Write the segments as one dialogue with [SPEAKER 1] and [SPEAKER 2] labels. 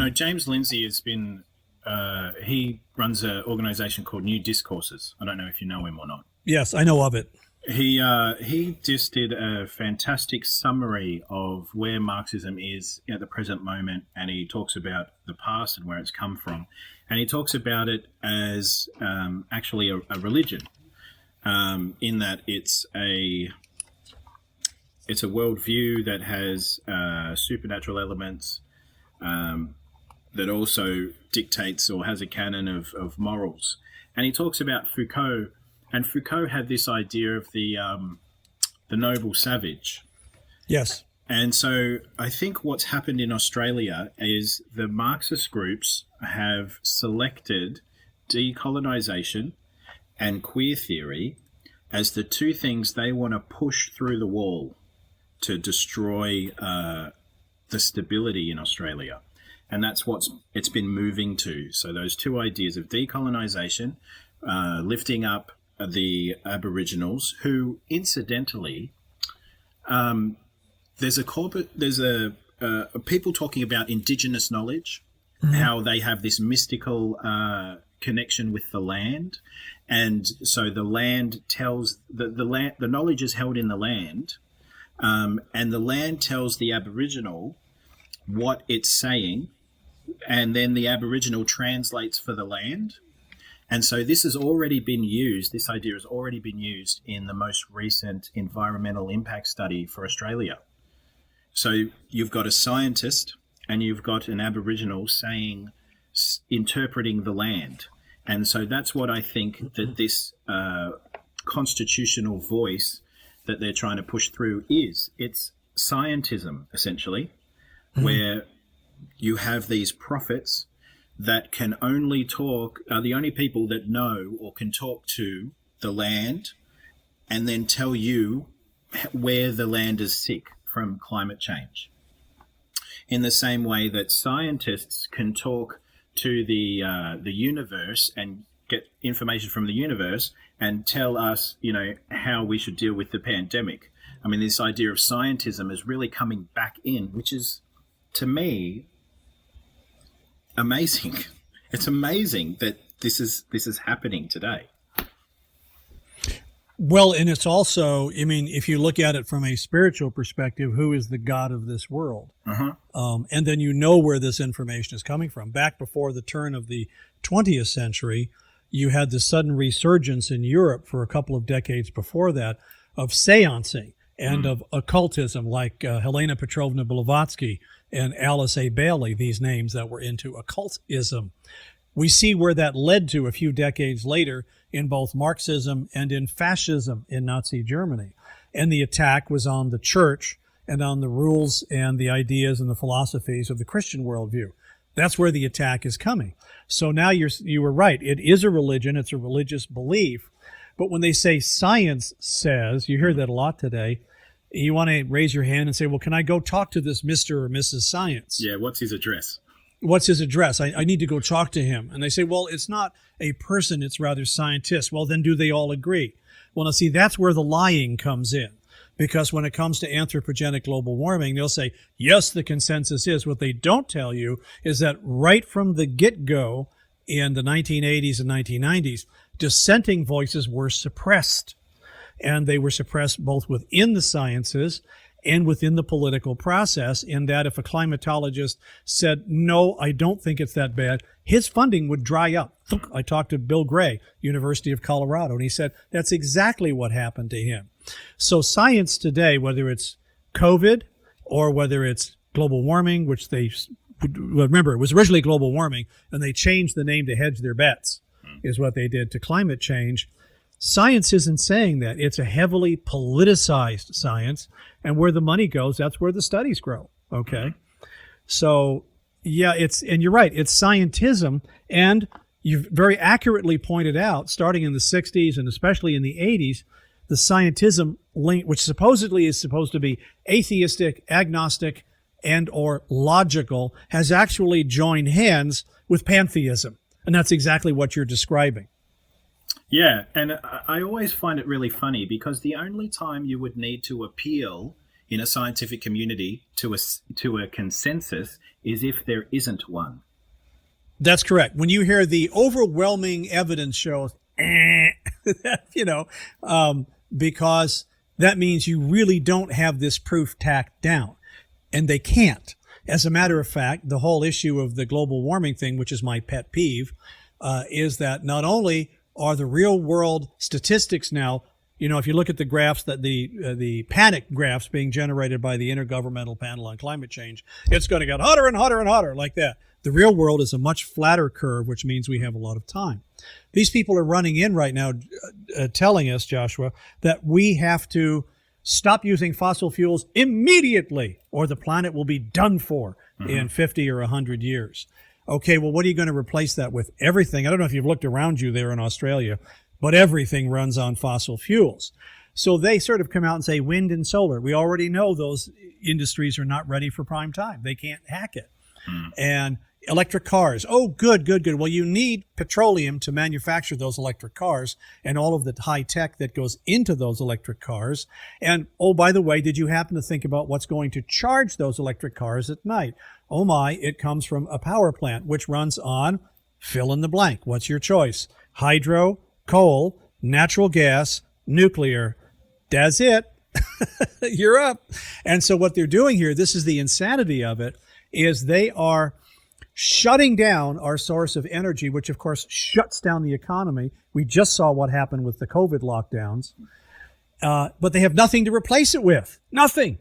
[SPEAKER 1] James Lindsay has been, he runs an organization called New Discourses. I don't know if you know him or not.
[SPEAKER 2] Yes, I know of it.
[SPEAKER 1] He just did a fantastic summary of where Marxism is at the present moment, and he talks about the past and where it's come from, and he talks about it as actually a religion, in that it's a worldview that has supernatural elements, that also dictates or has a canon of morals. And he talks about Foucault, and Foucault had this idea of the noble savage.
[SPEAKER 2] Yes.
[SPEAKER 1] And so I think what's happened in Australia is the Marxist groups have selected decolonisation and queer theory as the two things they want to push through the wall to destroy the stability in Australia. And that's what it's been moving to. So those two ideas of decolonisation, lifting up the Aboriginals, who incidentally, there's people talking about Indigenous knowledge, how they have this mystical connection with the land, and so the land tells the knowledge is held in the land, and the land tells the Aboriginal what it's saying, and then the Aboriginal translates for the land. And so this has already been used, this idea has already been used in the most recent environmental impact study for Australia. So you've got a scientist and you've got an Aboriginal interpreting the land. And so that's what I think that this constitutional voice that they're trying to push through is. It's scientism, essentially, where you have these prophets that can only talk, are the only people that know or can talk to the land and then tell you where the land is sick from climate change. In the same way that scientists can talk to the universe and get information from the universe and tell us, how we should deal with the pandemic. I mean, this idea of scientism is really coming back in, which is, to me, amazing. It's amazing that this is happening today.
[SPEAKER 2] Well, and it's also, if you look at it from a spiritual perspective, who is the God of this world? And then where this information is coming from. Back before the turn of the 20th century, you had the sudden resurgence in Europe for a couple of decades before that of seancing and of occultism, like Helena Petrovna Blavatsky and Alice A. Bailey, these names that were into occultism. We see where that led to a few decades later in both Marxism and in fascism in Nazi Germany. And the attack was on the church and on the rules and the ideas and the philosophies of the Christian worldview. That's where the attack is coming. So now you were right. It is a religion. It's a religious belief. But when they say science says, you hear that a lot today, you want to raise your hand and say, well, can I go talk to this Mr. or Mrs. Science?
[SPEAKER 1] Yeah, what's his address?
[SPEAKER 2] What's his address? I need to go talk to him. And they say, well, it's not a person, it's rather scientists. Well, then do they all agree? Well, now see, that's where the lying comes in. Because when it comes to anthropogenic global warming, they'll say, yes, the consensus is. What they don't tell you is that right from the get-go in the 1980s and 1990s, dissenting voices were suppressed. And they were suppressed both within the sciences and within the political process, in that if a climatologist said, no, I don't think it's that bad, his funding would dry up. I talked to Bill Gray, University of Colorado, and he said that's exactly what happened to him. So science today, whether it's COVID or whether it's global warming, which remember, it was originally global warming, and they changed the name to hedge their bets, is what they did to climate change. Science isn't saying that. It's a heavily politicized science, and where the money goes, that's where the studies grow, okay? So, yeah, and you're right, it's scientism, and you've very accurately pointed out, starting in the 60s and especially in the 80s, the scientism link, which supposedly is supposed to be atheistic, agnostic, and or logical, has actually joined hands with pantheism, and that's exactly what you're describing.
[SPEAKER 1] Yeah, and I always find it really funny because the only time you would need to appeal in a scientific community to a consensus is if there isn't one.
[SPEAKER 2] That's correct. When you hear the overwhelming evidence shows, because that means you really don't have this proof tacked down, and they can't. As a matter of fact, the whole issue of the global warming thing, which is my pet peeve, is that not only are the real world statistics now, if you look at the graphs, that the panic graphs being generated by the Intergovernmental Panel on Climate Change, it's going to get hotter and hotter and hotter like that. The real world is a much flatter curve, which means we have a lot of time. These people are running in right now telling us, Joshua, that we have to stop using fossil fuels immediately or the planet will be done for in 50 or 100 years. Okay, well, what are you going to replace that with? Everything. I don't know if you've looked around you there in Australia, but everything runs on fossil fuels. So they sort of come out and say wind and solar. We already know those industries are not ready for prime time. They can't hack it. And electric cars. Oh, good. Well, you need petroleum to manufacture those electric cars and all of the high tech that goes into those electric cars. And, oh, by the way, did you happen to think about what's going to charge those electric cars at night? Oh, my, it comes from a power plant, which runs on fill in the blank. What's your choice? Hydro, coal, natural gas, nuclear. That's it. You're up. And so what they're doing here, this is the insanity of it, is they are shutting down our source of energy, which of course shuts down the economy. We just saw what happened with the COVID lockdowns. But they have nothing to replace it with. Nothing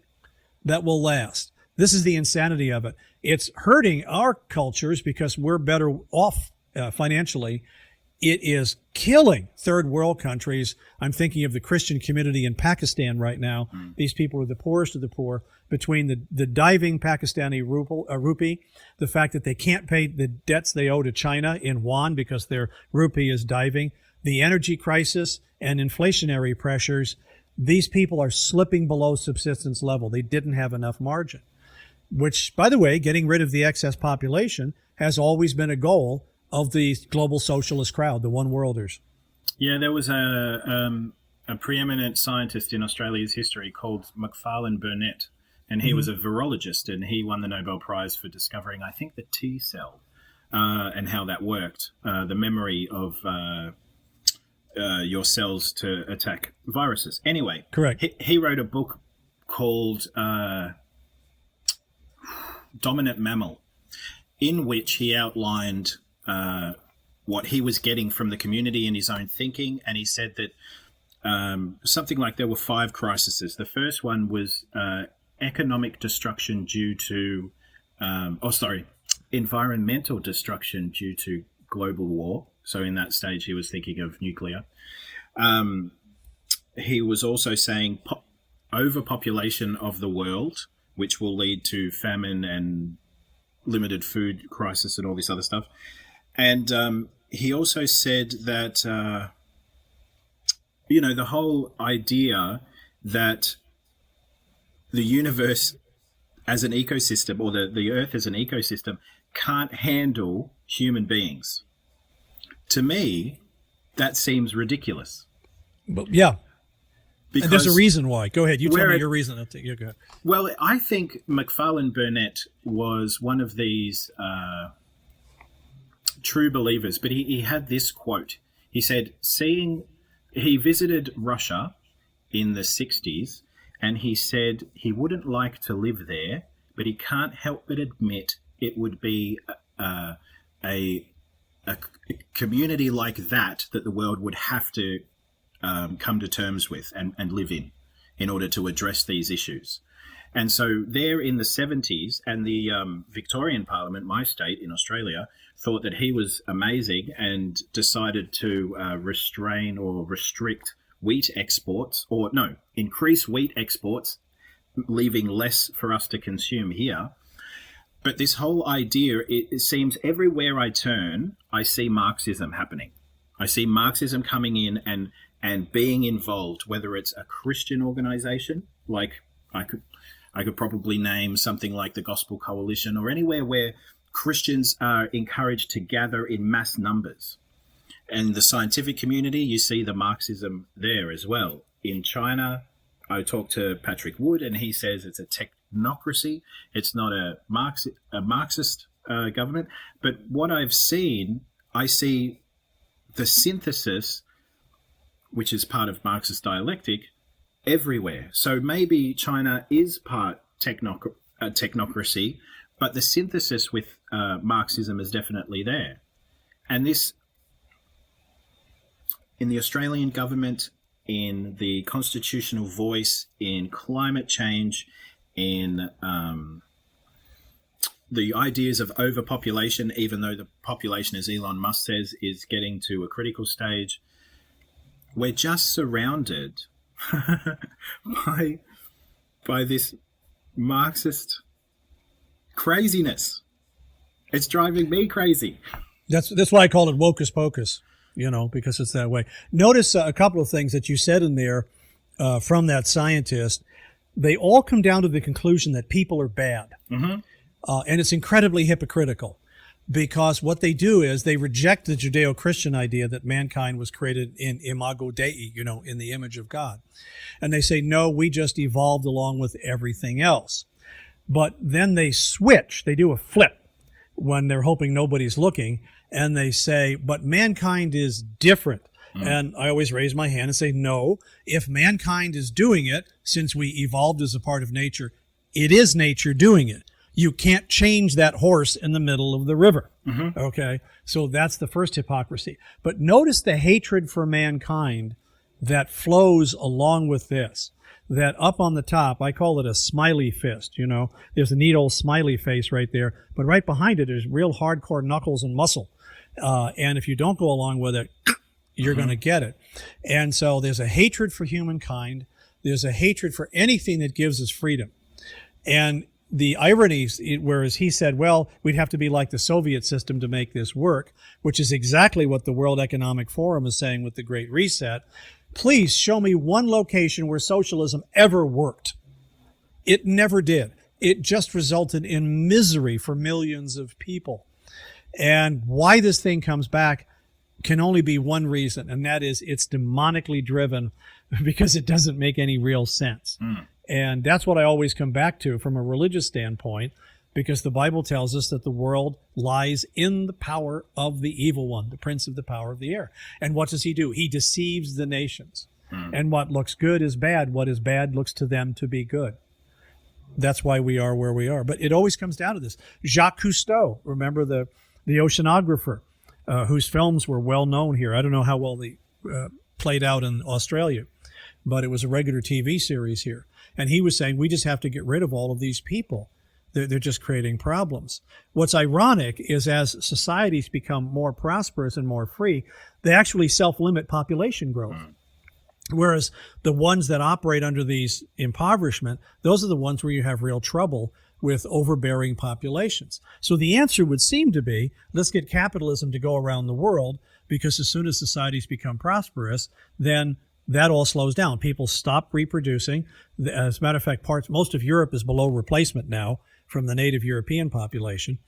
[SPEAKER 2] that will last. This is the insanity of it. It's hurting our cultures because we're better off financially. It is killing third world countries. I'm thinking of the Christian community in Pakistan right now. These people are the poorest of the poor. Between the diving Pakistani rupee, the fact that they can't pay the debts they owe to China in yuan because their rupee is diving, the energy crisis and inflationary pressures, these people are slipping below subsistence level. They didn't have enough margin, which, by the way, getting rid of the excess population has always been a goal of the global socialist crowd, the one-worlders.
[SPEAKER 1] Yeah, there was a preeminent scientist in Australia's history called Macfarlane Burnet, and he was a virologist, and he won the Nobel Prize for discovering, I think, the T cell and how that worked, the memory of your cells to attack viruses. Anyway,
[SPEAKER 2] correct.
[SPEAKER 1] He wrote a book called Dominant Mammal, in which he outlined what he was getting from the community in his own thinking. And he said that something like there were 5 crises. The first one was economic destruction due to, environmental destruction due to global war. So in that stage, he was thinking of nuclear. He was also saying overpopulation of the world, which will lead to famine and limited food crisis and all this other stuff. And he also said that, the whole idea that the universe as an ecosystem, or the Earth as an ecosystem, can't handle human beings. To me, that seems ridiculous.
[SPEAKER 2] But yeah.
[SPEAKER 1] Because
[SPEAKER 2] and there's a reason why. Go ahead. You tell me your reason. Yeah, go ahead.
[SPEAKER 1] Well, I think Macfarlane Burnet was one of these true believers, but he had this quote. He said, he visited Russia in the 60s, and he said he wouldn't like to live there, but he can't help but admit it would be a community like that the world would have to come to terms with and live in order to address these issues. And so there in the 70s, and the Victorian Parliament, my state in Australia, thought that he was amazing and decided to restrain or restrict wheat exports, increase wheat exports, leaving less for us to consume here. But this whole idea, it seems everywhere I turn, I see Marxism happening. I see Marxism coming in and being involved, whether it's a Christian organization, like I could probably name something like the Gospel Coalition, or anywhere where Christians are encouraged to gather in mass numbers. And the scientific community, you see the Marxism there as well. In China, I talked to Patrick Wood, and he says it's a technocracy. It's not a Marxist government. But what I've seen, I see the synthesis, which is part of Marxist dialectic, everywhere. So maybe China is part technocracy, but the synthesis with Marxism is definitely there. And this, in the Australian government, in the constitutional voice, in climate change, in the ideas of overpopulation, even though the population, as Elon Musk says, is getting to a critical stage, we're just surrounded by this Marxist craziness. It's driving me crazy.
[SPEAKER 2] That's why I call it Wocus Pocus, because it's that way. Notice a couple of things that you said in there from that scientist. They all come down to the conclusion that people are bad. Mm-hmm. And it's incredibly hypocritical, because what they do is they reject the Judeo-Christian idea that mankind was created in imago Dei, in the image of God. And they say, no, we just evolved along with everything else. But then they switch, they do a flip when they're hoping nobody's looking, and they say, but mankind is different. Mm. And I always raise my hand and say, no, if mankind is doing it, since we evolved as a part of nature, it is nature doing it. You can't change that horse in the middle of the river. Mm-hmm. Okay? So that's the first hypocrisy. But notice the hatred for mankind that flows along with this. That up on the top, I call it a smiley fist, There's a neat old smiley face right there. But right behind it is real hardcore knuckles and muscle. And if you don't go along with it, you're going to get it. And so there's a hatred for humankind. There's a hatred for anything that gives us freedom. And the irony, whereas he said, well, we'd have to be like the Soviet system to make this work, which is exactly what the World Economic Forum is saying with the Great Reset. Please show me one location where socialism ever worked. It never did. It just resulted in misery for millions of people. And why this thing comes back can only be one reason, and that is it's demonically driven because it doesn't make any real sense. Mm. And that's what I always come back to from a religious standpoint, because the Bible tells us that the world lies in the power of the evil one, the prince of the power of the air. And what does he do? He deceives the nations. Mm. And what looks good is bad. What is bad looks to them to be good. That's why we are where we are. But it always comes down to this. Jacques Cousteau, remember the oceanographer, whose films were well known here. I don't know how well they played out in Australia, but it was a regular TV series here. And he was saying, we just have to get rid of all of these people. They're just creating problems. What's ironic is as societies become more prosperous and more free, they actually self-limit population growth. Whereas the ones that operate under these impoverishment, those are the ones where you have real trouble with overbearing populations. So the answer would seem to be, let's get capitalism to go around the world, because as soon as societies become prosperous, then that all slows down. People stop reproducing. As a matter of fact, most of Europe is below replacement now from the native European population.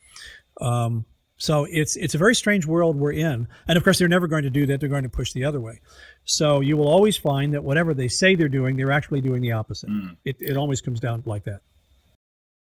[SPEAKER 2] So it's a very strange world we're in. And of course, they're never going to do that. They're going to push the other way. So you will always find that whatever they say they're doing, they're actually doing the opposite. Mm. It always comes down like that.